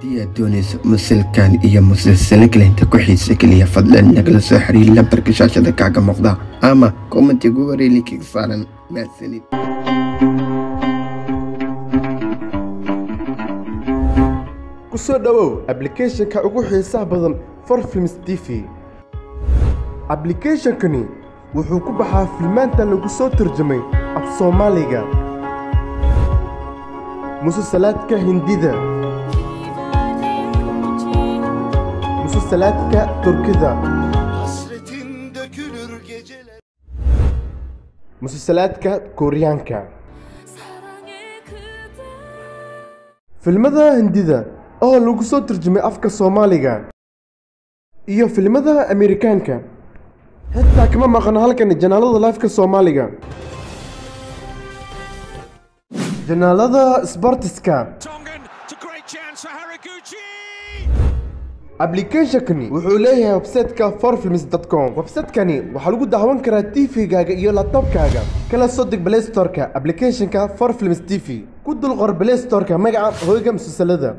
دي دونيس مسلكان إيا مسلسل كلينتا كوحيسا كليا فضلا نقل سحري لمبرك شاشة كاقا مقضى أما كومنتي قوري لي كيك صارن مع السنين kusoo dhawow application-ka ugu xiisaha badan Forfilms TV. Application-kani wuxuu ku baxaa filmaanta lagu soo tarjumay af Soomaaliga, musalsalaadka Hindida, musalsalaadka Turkida, musalsalaadka Koreaanka. Filmada Hindida oo lagu soo tarjumay afka Soomaaliga iyo filmada Amerikaanka xitaa kama maqan halkan janaalada live-ka Soomaaliga, janaalada sportiska. Application-kani wuxuu leeyahay website-ka forfilms.com. website-kani waxaa lagu daawan karaa TV-gaaga iyo laptop-kaaga. kala soo deg Play Store-ka application-ka Forfilms TV. ku dul qor Play Store-ka magaca hoyga musalsalada.